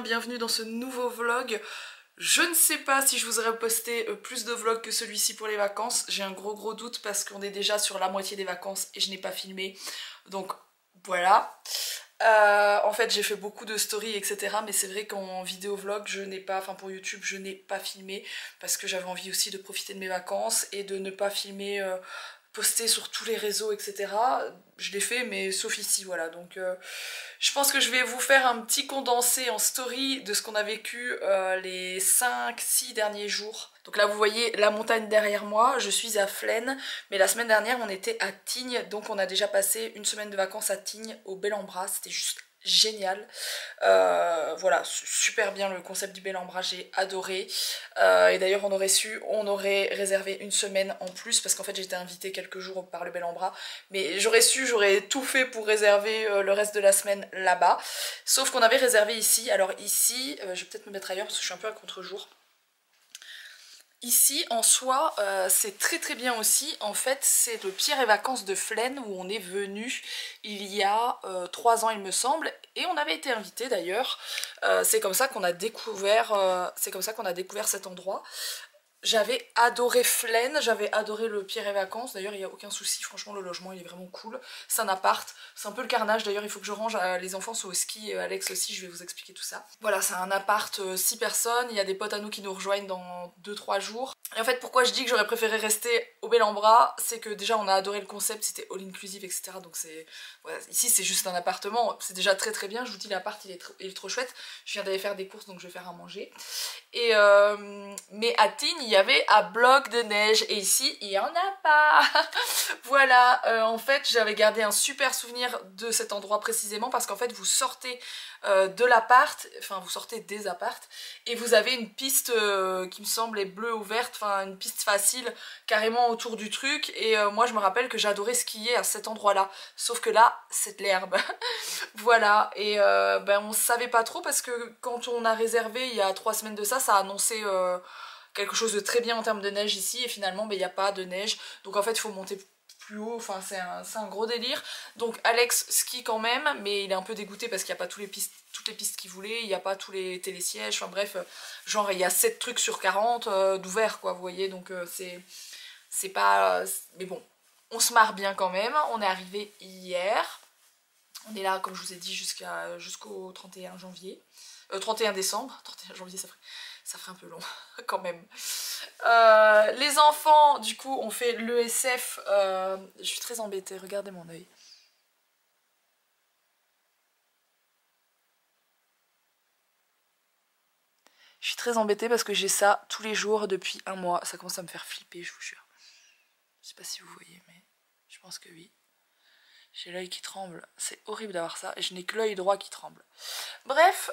Bienvenue dans ce nouveau vlog. Je ne sais pas si je vous aurais posté plus de vlogs que celui-ci pour les vacances. J'ai un gros doute parce qu'on est déjà sur la moitié des vacances et je n'ai pas filmé. Donc voilà. En fait j'ai fait beaucoup de stories etc. Mais c'est vrai qu'en vidéo vlog je n'ai pas, enfin pour YouTube je n'ai pas filmé. Parce que j'avais envie aussi de profiter de mes vacances et de ne pas filmer... poster sur tous les réseaux etc. Je l'ai fait mais sauf ici voilà donc je pense que je vais vous faire un petit condensé en story de ce qu'on a vécu les 5-6 derniers jours. Donc là vous voyez la montagne derrière moi, je suis à Flaine mais la semaine dernière on était à Tignes donc on a déjà passé une semaine de vacances à Tignes au Bel-en-Bras, c'était juste génial. Voilà, super bien le concept du Bel-en-Bras, j'ai adoré. Et d'ailleurs on aurait réservé une semaine en plus parce qu'en fait j'étais invitée quelques jours par le Bel-en-Bras. Mais j'aurais tout fait pour réserver le reste de la semaine là-bas. Sauf qu'on avait réservé ici. Alors ici, je vais peut-être me mettre ailleurs parce que je suis un peu à contre-jour. Ici en soi c'est très bien aussi, en fait c'est le Pierre et Vacances de Flaine où on est venu il y a 3 ans il me semble et on avait été invité d'ailleurs, c'est comme ça qu'on a découvert cet endroit. J'avais adoré Flaine, j'avais adoré le Pierre et Vacances, d'ailleurs il n'y a aucun souci, franchement le logement il est vraiment cool, c'est un appart, c'est un peu le carnage d'ailleurs, il faut que je range, les enfants sont au ski, Alex aussi, je vais vous expliquer tout ça. Voilà, c'est un appart 6 personnes, il y a des potes à nous qui nous rejoignent dans 2-3 jours. Et en fait pourquoi je dis que j'aurais préféré rester au Bel-en-Bras, c'est que déjà on a adoré le concept, c'était all inclusive etc. Donc c'est, voilà, ici c'est juste un appartement, c'est déjà très bien, je vous dis l'appart il est trop chouette, je viens d'aller faire des courses donc je vais faire à manger. Et mais à Tignes il y avait un bloc de neige et ici il y en a pas. Voilà, en fait j'avais gardé un super souvenir de cet endroit précisément parce qu'en fait vous sortez de l'appart, enfin vous sortez des apparts et vous avez une piste qui me semble est bleue ou verte, enfin une piste facile carrément autour du truc et moi je me rappelle que j'adorais skier à cet endroit là, sauf que là c'est de l'herbe. Voilà, et ben on savait pas trop parce que quand on a réservé il y a 3 semaines de ça annonçait quelque chose de très bien en termes de neige ici et finalement ben, il n'y a pas de neige donc en fait il faut monter plus haut, enfin c'est un gros délire. Donc Alex skie quand même mais il est un peu dégoûté parce qu'il n'y a pas toutes les pistes qu'il voulait, il n'y a pas tous les télésièges, enfin bref, genre il y a 7 trucs sur 40 d'ouverts quoi, vous voyez, donc c'est pas... mais bon, on se marre bien quand même, on est arrivé hier. On est là, comme je vous ai dit, jusqu'au 31 janvier. 31 décembre. 31 janvier, ça ferait un peu long, quand même. Les enfants, du coup, ont fait l'ESF. Je suis très embêtée, regardez mon œil. Je suis très embêtée parce que j'ai ça tous les jours depuis 1 mois. Ça commence à me faire flipper, je vous jure. Je sais pas si vous voyez, mais je pense que oui. J'ai l'œil qui tremble, c'est horrible d'avoir ça, et je n'ai que l'œil droit qui tremble. Bref,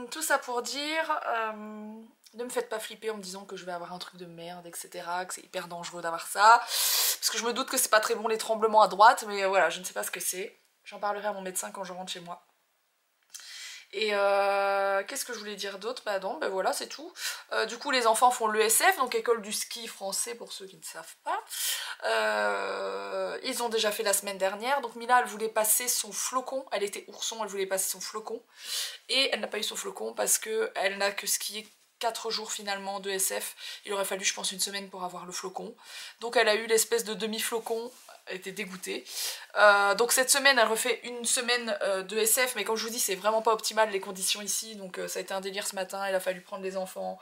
tout ça pour dire, ne me faites pas flipper en me disant que je vais avoir un truc de merde, etc., que c'est hyper dangereux d'avoir ça, parce que je me doute que c'est pas très bon les tremblements à droite, mais voilà, je ne sais pas ce que c'est. J'en parlerai à mon médecin quand je rentre chez moi. Et qu'est-ce que je voulais dire d'autre? Bah non, bah voilà, c'est tout. Du coup, les enfants font l'ESF, donc école du ski français pour ceux qui ne savent pas. Ils ont déjà fait la semaine dernière. Donc Mila, elle voulait passer son flocon. Elle était ourson, elle voulait passer son flocon. Et elle n'a pas eu son flocon parce qu'elle n'a que skié 4 jours finalement de SF. Il aurait fallu, je pense, une semaine pour avoir le flocon. Donc elle a eu l'espèce de demi-flocon. Elle était dégoûtée. Donc cette semaine elle refait une semaine de SF, mais comme je vous dis c'est vraiment pas optimal les conditions ici, donc ça a été un délire ce matin, il a fallu prendre les enfants,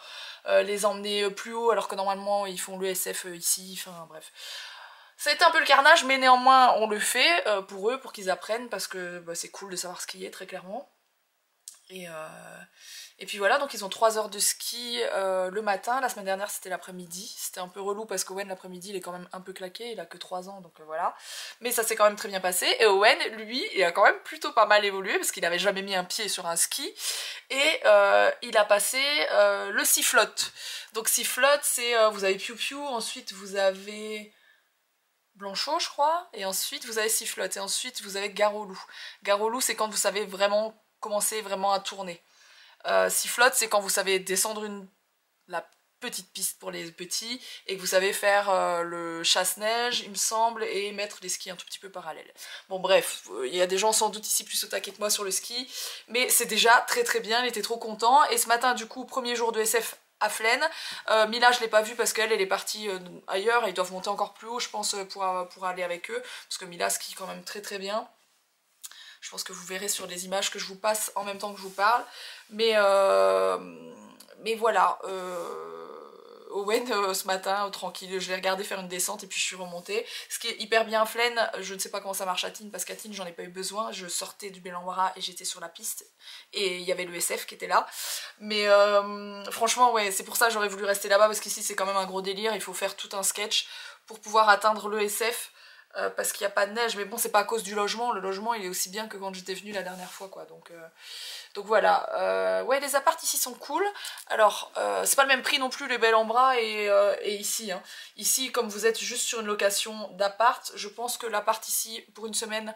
les emmener plus haut alors que normalement ils font le SF ici, enfin bref. Ça a été un peu le carnage mais néanmoins on le fait pour eux, pour qu'ils apprennent parce que bah, c'est cool de savoir skier très clairement. Et, et puis voilà, donc ils ont 3 heures de ski le matin. La semaine dernière c'était l'après-midi. C'était un peu relou parce qu'Owen l'après-midi il est quand même un peu claqué, il a que 3 ans donc voilà. Mais ça s'est quand même très bien passé. Et Owen, lui, il a quand même plutôt pas mal évolué parce qu'il n'avait jamais mis un pied sur un ski. Et il a passé le sifflote. Donc sifflote c'est, vous avez Piu Piu, ensuite vous avez Blanchot je crois, et ensuite vous avez sifflote, et ensuite vous avez Garolou. Garolou c'est quand vous savez vraiment commencer vraiment à tourner. Sifflote, c'est quand vous savez descendre la petite piste pour les petits et que vous savez faire le chasse-neige, il me semble, et mettre les skis un tout petit peu parallèles. Bon bref, il y a des gens sans doute ici plus au taquet que moi sur le ski, mais c'est déjà très très bien, il était trop content. Et ce matin, du coup, premier jour de SF à Flaine. Mila, je l'ai pas vue parce qu'elle est partie ailleurs, et ils doivent monter encore plus haut, je pense, pour aller avec eux, parce que Mila skie quand même très très bien. Je pense que vous verrez sur les images que je vous passe en même temps que je vous parle. Mais voilà, Owen ce matin, tranquille, je l'ai regardé faire une descente et puis je suis remontée. Ce qui est hyper bien à Flaine, je ne sais pas comment ça marche à Tignes, parce qu'à Tignes j'en ai pas eu besoin. Je sortais du Belanwara et j'étais sur la piste. Et il y avait le SF qui était là. Mais franchement, ouais, c'est pour ça que j'aurais voulu rester là-bas, parce qu'ici c'est quand même un gros délire. Il faut faire tout un sketch pour pouvoir atteindre le SF. Parce qu'il n'y a pas de neige, mais bon, c'est pas à cause du logement. Le logement il est aussi bien que quand j'étais venue la dernière fois, quoi. Donc voilà. Ouais, les apparts ici sont cool. Alors c'est pas le même prix non plus les Bel en Bras et ici, hein. Ici, comme vous êtes juste sur une location d'appart, je pense que l'appart ici pour une semaine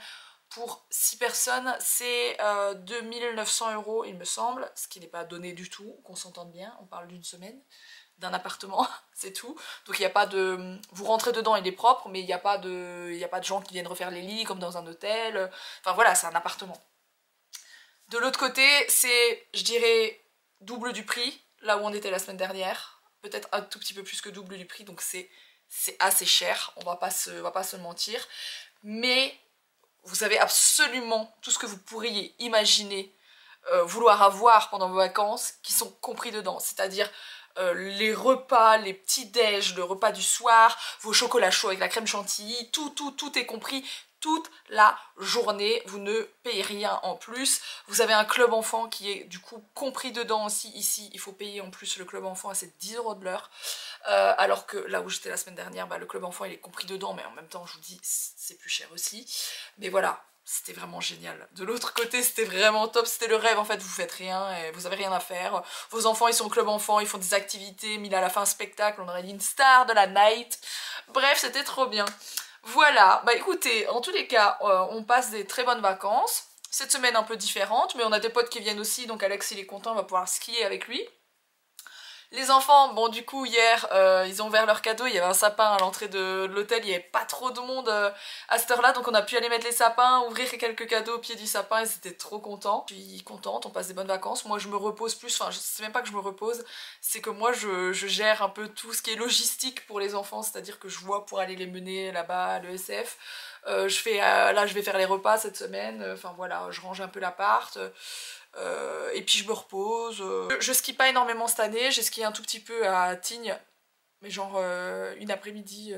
pour 6 personnes c'est 2900 € il me semble, ce qui n'est pas donné du tout, qu'on s'entende bien, on parle d'une semaine d'un appartement, c'est tout. Donc il n'y a pas de... Vous rentrez dedans, il est propre, mais il n'y a pas de gens qui viennent refaire les lits comme dans un hôtel. Enfin voilà, c'est un appartement. De l'autre côté, c'est, je dirais, double du prix, là où on était la semaine dernière. Peut-être un tout petit peu plus que double du prix, donc c'est assez cher, on va pas se mentir. Mais vous avez absolument tout ce que vous pourriez imaginer vouloir avoir pendant vos vacances qui sont compris dedans. C'est-à-dire les repas, les petits-déj, le repas du soir, vos chocolats chauds avec la crème chantilly, tout est compris toute la journée, vous ne payez rien en plus. Vous avez un club enfant qui est du coup compris dedans aussi. Ici, il faut payer en plus le club enfant, c'est 10 € de l'heure. Alors que là où j'étais la semaine dernière, bah, le club enfant il est compris dedans, mais en même temps je vous dis c'est plus cher aussi. Mais voilà, c'était vraiment génial. De l'autre côté, c'était vraiment top, c'était le rêve en fait, vous faites rien, et vous avez rien à faire. Vos enfants, ils sont au club enfant, ils font des activités, Mila à la fin un spectacle, on aurait dit une star de la night. Bref, c'était trop bien. Voilà, bah écoutez, en tous les cas, on passe des très bonnes vacances. Cette semaine un peu différente, mais on a des potes qui viennent aussi, donc Alex il est content, on va pouvoir skier avec lui. Les enfants, bon du coup hier ils ont ouvert leur cadeau, il y avait un sapin à l'entrée de l'hôtel, il n'y avait pas trop de monde à cette heure là, donc on a pu aller mettre les sapins, ouvrir quelques cadeaux au pied du sapin, ils étaient trop contents. Je suis contente, on passe des bonnes vacances, moi je me repose plus, enfin je sais même pas que je me repose, c'est que moi je gère un peu tout ce qui est logistique pour les enfants, c'est-à-dire que je vois pour aller les mener là-bas à l'ESF. Là je vais faire les repas cette semaine, enfin voilà, je range un peu l'appart. Et puis je me repose. Je skie pas énormément cette année, j'ai skié un tout petit peu à Tignes, mais genre une après-midi.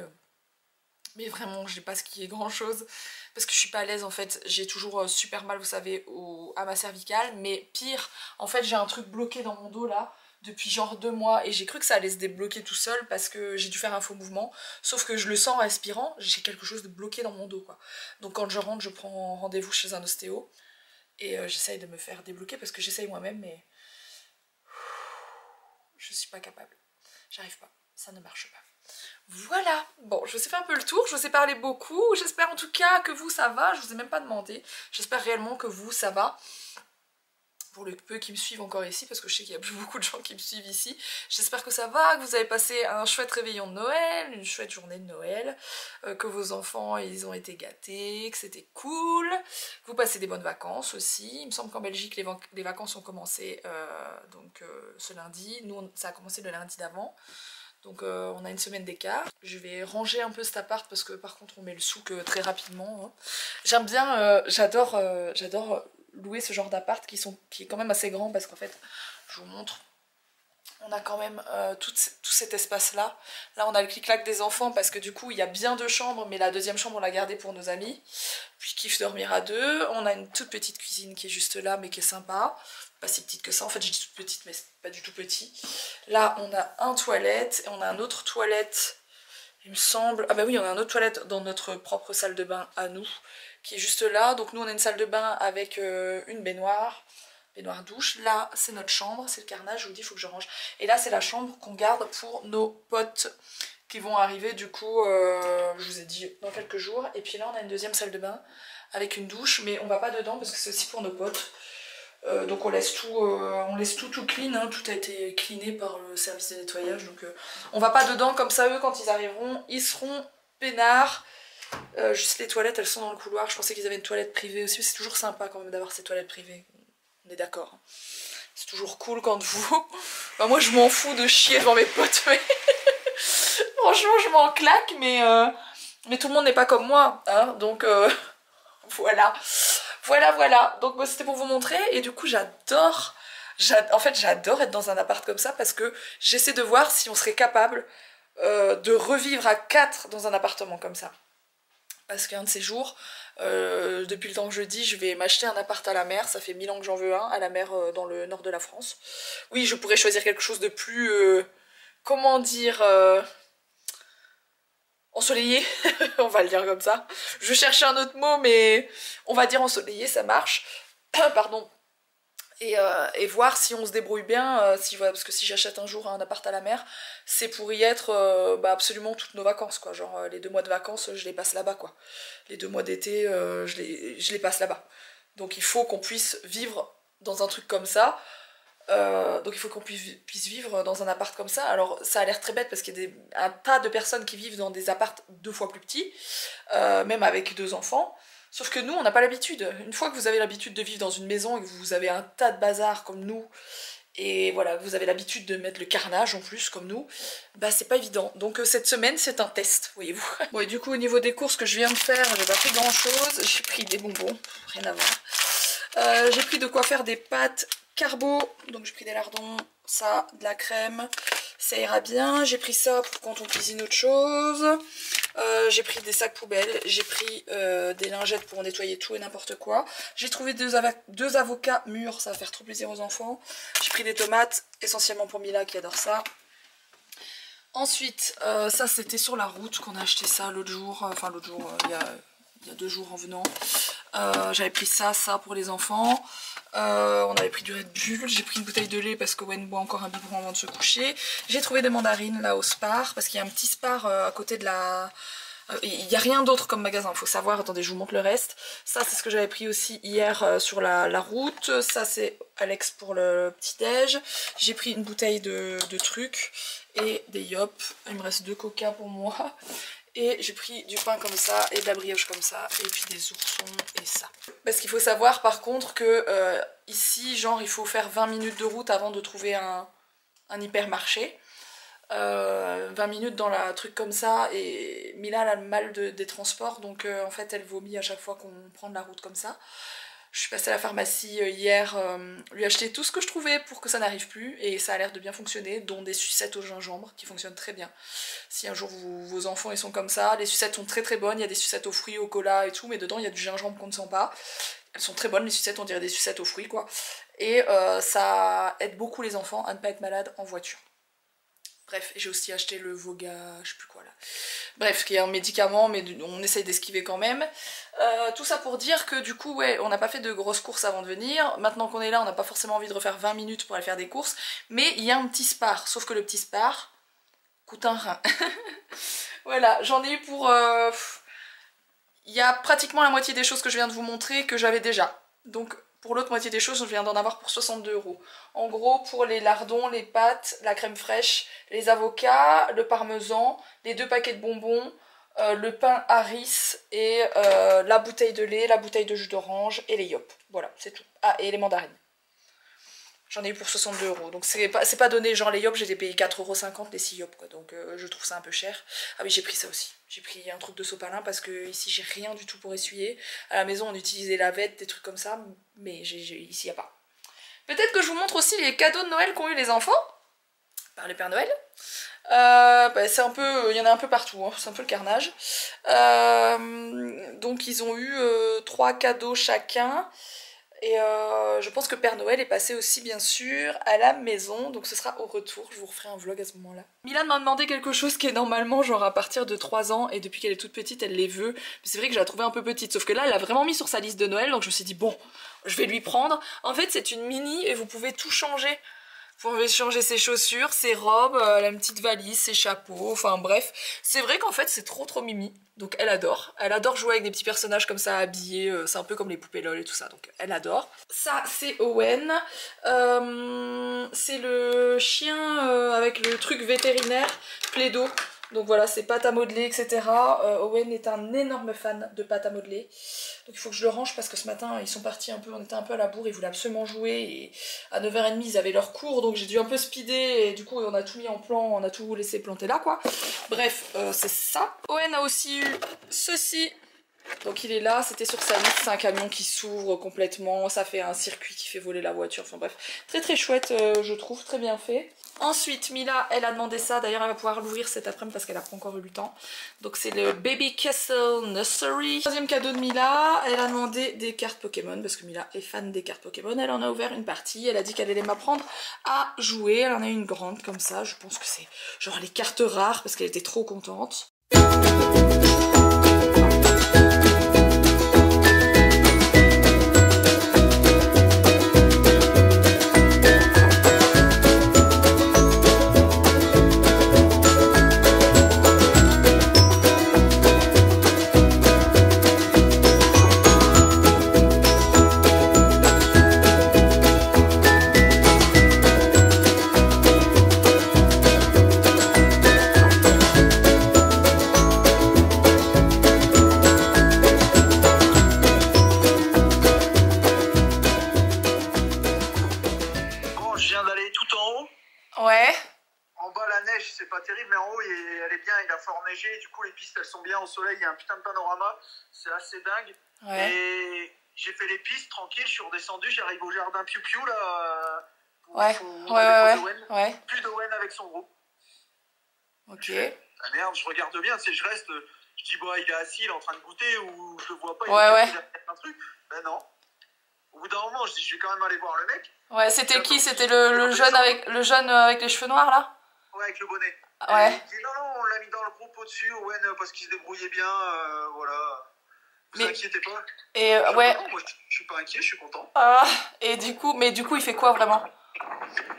Mais vraiment, j'ai pas skié grand chose parce que je suis pas à l'aise en fait. J'ai toujours super mal, vous savez, à ma cervicale. Mais pire, en fait, j'ai un truc bloqué dans mon dos là depuis genre 2 mois et j'ai cru que ça allait se débloquer tout seul parce que j'ai dû faire un faux mouvement. Sauf que je le sens en respirant, j'ai quelque chose de bloqué dans mon dos quoi. Donc quand je rentre, je prends rendez-vous chez un ostéo. Et j'essaye de me faire débloquer parce que j'essaye moi-même, mais je suis pas capable. J'arrive pas, ça ne marche pas. Voilà, bon, je vous ai fait un peu le tour, je vous ai parlé beaucoup. J'espère en tout cas que vous, ça va. Je vous ai même pas demandé. J'espère réellement que vous, ça va. Pour le peu qui me suivent encore ici, parce que je sais qu'il y a plus beaucoup de gens qui me suivent ici. J'espère que ça va, que vous avez passé un chouette réveillon de Noël, une chouette journée de Noël, que vos enfants ils ont été gâtés, que c'était cool, que vous passez des bonnes vacances aussi. Il me semble qu'en Belgique les vacances ont commencé ce lundi, nous ça a commencé le lundi d'avant. Donc on a une semaine d'écart. Je vais ranger un peu cet appart parce que par contre on met le souk très rapidement. Hein. J'aime bien, j'adore louer ce genre d'appart qui est quand même assez grand parce qu'en fait, je vous montre, On a quand même tout cet espace-là. Là, on a le clic-clac des enfants parce que du coup, il y a bien 2 chambres, mais la deuxième chambre, on l'a gardée pour nos amis. Puis kiff dormir à 2. On a une toute petite cuisine qui est juste là, mais qui est sympa. Pas si petite que ça. En fait, je dis toute petite, mais c'est pas du tout petit. Là, on a un toilette et on a un autre toilette, il me semble. Ah bah oui, on a un autre toilette dans notre propre salle de bain à nous, qui est juste là. Donc nous, on a une salle de bain avec une baignoire douche. Là, c'est notre chambre, c'est le carnage, je vous dis, il faut que je range. Et là, c'est la chambre qu'on garde pour nos potes qui vont arriver, du coup, je vous ai dit, dans quelques jours. Et puis là, on a une deuxième salle de bain avec une douche, mais on va pas dedans parce que c'est aussi pour nos potes. Donc on laisse tout clean, hein. Tout a été cleané par le service de nettoyage. Donc on va pas dedans, comme ça, eux, quand ils arriveront, ils seront peinards. Juste les toilettes, elles sont dans le couloir. Je pensais qu'ils avaient une toilette privée aussi, mais c'est toujours sympa quand même d'avoir ces toilettes privées. On est d'accord. C'est toujours cool quand vous... Enfin, moi, je m'en fous de chier devant mes potes, mais... Franchement, je m'en claque, mais tout le monde n'est pas comme moi, hein, donc voilà. Voilà. Donc bah, c'était pour vous montrer, et du coup, j'adore... En fait, j'adore être dans un appart comme ça, parce que j'essaie de voir si on serait capable de revivre à 4 dans un appartement comme ça. Parce qu'un de ces jours, depuis le temps que je dis, je vais m'acheter un appart à la mer. Ça fait 1000 ans que j'en veux un, à la mer dans le nord de la France. Oui, je pourrais choisir quelque chose de plus, comment dire, ensoleillé, on va le dire comme ça. Je cherchais un autre mot, mais on va dire ensoleillé, ça marche. Pardon. Et voir si on se débrouille bien, parce que si j'achète un jour un appart à la mer, c'est pour y être absolument toutes nos vacances, quoi. Genre les 2 mois de vacances, je les passe là-bas, quoi. Les 2 mois d'été, je les passe là-bas. Donc il faut qu'on puisse vivre dans un truc comme ça. Donc il faut qu'on puisse vivre dans un appart comme ça. Alors ça a l'air très bête parce qu'il y a un tas de personnes qui vivent dans des apparts 2 fois plus petits, même avec 2 enfants. Sauf que nous, on n'a pas l'habitude. Une fois que vous avez l'habitude de vivre dans une maison et que vous avez un tas de bazar comme nous, et voilà, vous avez l'habitude de mettre le carnage en plus comme nous, bah c'est pas évident. Donc cette semaine, c'est un test, voyez-vous. Bon, et du coup, au niveau des courses que je viens de faire, j'ai pas pris grand-chose. J'ai pris des bonbons, rien à voir. J'ai pris de quoi faire des pâtes carbo, donc j'ai pris des lardons, ça, de la crème, ça ira bien. J'ai pris ça pour quand on cuisine autre chose. J'ai pris des sacs poubelles, j'ai pris des lingettes pour nettoyer tout et n'importe quoi. J'ai trouvé 2 avocats mûrs, ça va faire trop plaisir aux enfants. J'ai pris des tomates, essentiellement pour Mila qui adore ça. Ensuite, ça c'était sur la route qu'on a acheté ça l'autre jour, il y a 2 jours en venant. J'avais pris ça pour les enfants. On avait pris du Red Bull, j'ai pris une bouteille de lait parce que Wen boit encore un biberon avant de se coucher. J'ai trouvé des mandarines là au Spar, parce qu'il y a un petit Spar à côté de la... Il n'y a rien d'autre comme magasin, il faut savoir. Attendez, je vous montre le reste. Ça c'est ce que j'avais pris aussi hier sur la route. Ça c'est Alex pour le petit-déj. J'ai pris une bouteille de trucs et des yop. Il me reste 2 coca pour moi. Et j'ai pris du pain comme ça et de la brioche comme ça, et puis des oursons et ça. Parce qu'il faut savoir par contre que ici, genre, il faut faire 20 minutes de route avant de trouver un hypermarché. 20 minutes dans la truc comme ça, et Mila elle a le mal des transports, donc en fait elle vomit à chaque fois qu'on prend de la route comme ça. Je suis passée à la pharmacie hier, lui acheter tout ce que je trouvais pour que ça n'arrive plus, et ça a l'air de bien fonctionner, dont des sucettes au gingembre qui fonctionnent très bien. Si un jour vos enfants ils sont comme ça, les sucettes sont très très bonnes, il y a des sucettes aux fruits, au cola et tout, mais dedans il y a du gingembre qu'on ne sent pas. Elles sont très bonnes les sucettes, on dirait des sucettes aux fruits quoi. Et ça aide beaucoup les enfants à ne pas être malades en voiture. Bref, j'ai aussi acheté le Voga, je sais plus quoi là. Bref, qui est un médicament, mais on essaye d'esquiver quand même. Tout ça pour dire que du coup, ouais, on n'a pas fait de grosses courses avant de venir. Maintenant qu'on est là, on n'a pas forcément envie de refaire 20 minutes pour aller faire des courses. Mais il y a un petit Spar, sauf que le petit Spar coûte un rein. Voilà, j'en ai eu pour... Il y a pratiquement la moitié des choses que je viens de vous montrer que j'avais déjà. Donc pour l'autre moitié des choses, je viens d'en avoir pour 62 €. En gros, pour les lardons, les pâtes, la crème fraîche, les avocats, le parmesan, les 2 paquets de bonbons, le pain Harris et la bouteille de lait, la bouteille de jus d'orange et les yop. Voilà, c'est tout. Ah, et les mandarines. J'en ai eu pour 62 €. Donc c'est pas donné, genre les yop, j'ai payé 4,50 € les 6 yop, quoi. Donc je trouve ça un peu cher. Ah oui, j'ai pris ça aussi. J'ai pris un truc de sopalin parce que ici j'ai rien du tout pour essuyer. À la maison on utilisait la vette, des trucs comme ça, mais ici il n'y a pas. Peut-être que je vous montre aussi les cadeaux de Noël qu'ont eu les enfants. par le Père Noël. C'est un peu, il y en a un peu partout, hein, c'est un peu le carnage. Donc ils ont eu 3 cadeaux chacun. Et je pense que Père Noël est passé aussi bien sûr à la maison, donc ce sera au retour, je vous referai un vlog à ce moment là. Milan m'a demandé quelque chose qui est normalement genre à partir de 3 ans, et depuis qu'elle est toute petite elle les veut, mais c'est vrai que je la trouvais un peu petite, sauf que là elle a vraiment mis sur sa liste de Noël, donc je me suis dit bon, je vais lui prendre. En fait c'est une mini et vous pouvez tout changer. Vous pouvez changer ses chaussures, ses robes, la petite valise, ses chapeaux, enfin bref. C'est vrai qu'en fait c'est trop mimi, donc elle adore. Elle adore jouer avec des petits personnages comme ça habillés, c'est un peu comme les poupées LOL et tout ça, donc elle adore. Ça c'est Owen, c'est le chien avec le truc vétérinaire, Plaido. Donc voilà, c'est pâte à modeler, etc. Owen est un énorme fan de pâte à modeler. Donc il faut que je le range parce que ce matin, ils sont partis un peu, on était un peu à la bourre, ils voulaient absolument jouer. Et à 9h30, ils avaient leur cours, donc j'ai dû un peu speeder. Et du coup, on a tout mis en plan, on a tout laissé planter là, quoi. Bref, c'est ça. Owen a aussi eu ceci. Donc il est là, c'était sur sa liste, c'est un camion qui s'ouvre complètement, ça fait un circuit qui fait voler la voiture, enfin bref, très chouette je trouve, très bien fait. Ensuite Mila, elle a demandé ça, d'ailleurs elle va pouvoir l'ouvrir cet après-midi parce qu'elle n'a pas encore eu le temps. Donc c'est le Baby Castle Nursery. Troisième cadeau de Mila, elle a demandé des cartes Pokémon parce que Mila est fan des cartes Pokémon, elle en a ouvert une partie, elle a dit qu'elle allait m'apprendre à jouer, elle en a une grande comme ça, je pense que c'est genre les cartes rares parce qu'elle était trop contente. Ouais. En bas la neige c'est pas terrible mais en haut elle est bien, il a fort neigé, du coup les pistes elles sont bien au soleil, il y a un putain de panorama, c'est assez dingue. Ouais. Et j'ai fait les pistes tranquille, je suis redescendu, j'arrive au jardin Piu Piu là. Ouais. Ouais. Plus d'Owen avec son groupe. Ok. Ah merde, je regarde bien, tu sais, je reste, je dis bah il est assis, il est en train de goûter ou je le vois pas, il a un truc. Ben non. Au bout d'un moment, je dis je vais quand même aller voir le mec. Ouais, c'était qui? C'était le jeune avec les cheveux noirs là? Ouais, avec le bonnet. Ouais. Et il dit non, on l'a mis dans le groupe au-dessus, Owen, parce qu'il se débrouillait bien, voilà. Vous inquiétez pas. Et ouais. Non, moi je suis pas inquiet, je suis content. Ah, et du coup, il fait quoi vraiment?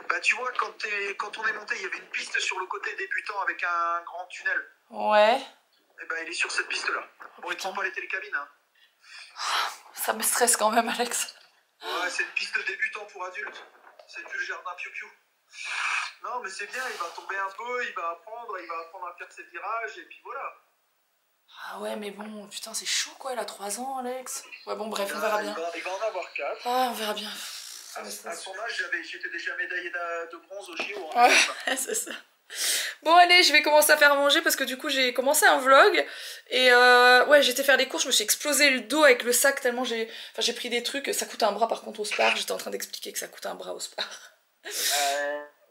Bah tu vois, quand on est monté, il y avait une piste sur le côté débutant avec un grand tunnel. Ouais. Et bah il est sur cette piste là. Bon, il ne prend pas les télécabines, hein. Ça me stresse quand même, Alex. Ouais, c'est une piste débutant pour adultes. C'est du jardin Piu Piu. Non, mais c'est bien, il va tomber un peu, il va apprendre à faire ses virages, et puis voilà. Ah ouais, mais bon, putain, c'est chaud quoi, elle a 3 ans, Alex. Ouais, bon, bref, on verra bien. Il va en avoir 4. Ah, on verra bien. À son âge, j'étais déjà médaillée de bronze au JO. Hein, ouais, c'est ça. Bon allez, je vais commencer à faire manger parce que du coup j'ai commencé un vlog et ouais, j'étais faire les courses, je me suis explosé le dos avec le sac tellement j'ai pris des trucs, ça coûte un bras par contre au Spar, j'étais en train d'expliquer que ça coûte un bras au Spar.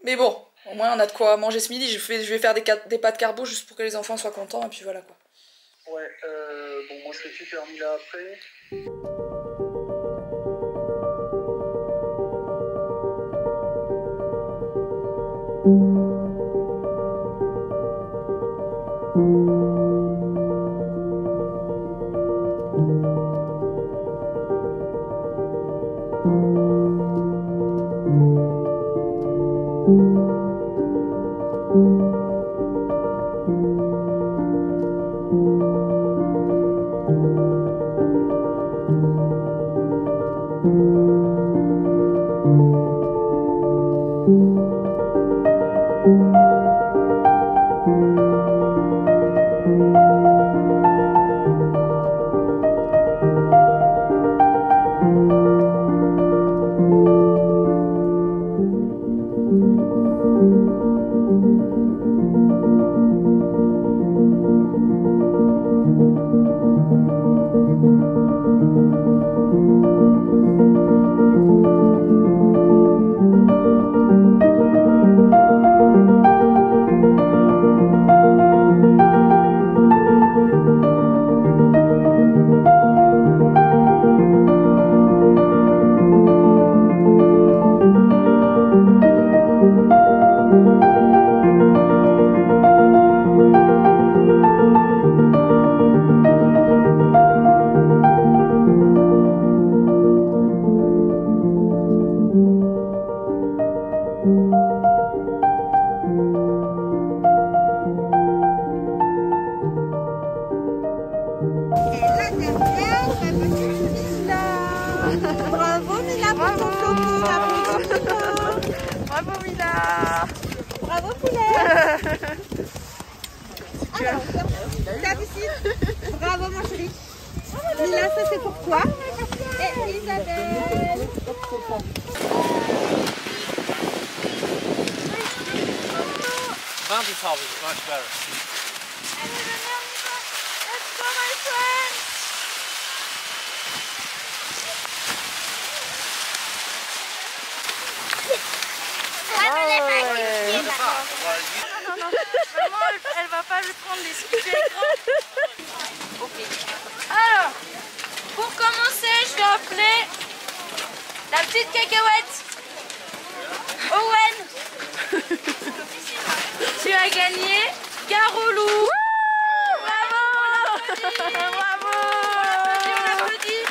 Mais bon, au moins on a de quoi manger ce midi, je vais faire des pâtes carbo juste pour que les enfants soient contents et puis voilà quoi. Ouais, bon moi je fais super Mila après. Bravo Mila pour ton flocon. Bravo Mila. Bravo poulet. Alors, tape ici. Bravo mon chéri. Mila, ça c'est pour toi. Et Isabelle. Bounty Farm is much better. Let's go my friends. Non, vraiment, elle va pas le prendre les skis écrans. Ok. Alors, pour commencer, je vais appeler la petite cacahuète. Owen, tu as gagné Garolou. Bravo. Bravo. On applaudit.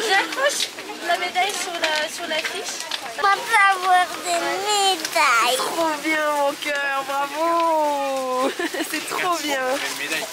J'accroche la médaille sur la fiche. On va avoir des médailles. Trop bien mon cœur, bravo. C'est trop bien. Une médaille.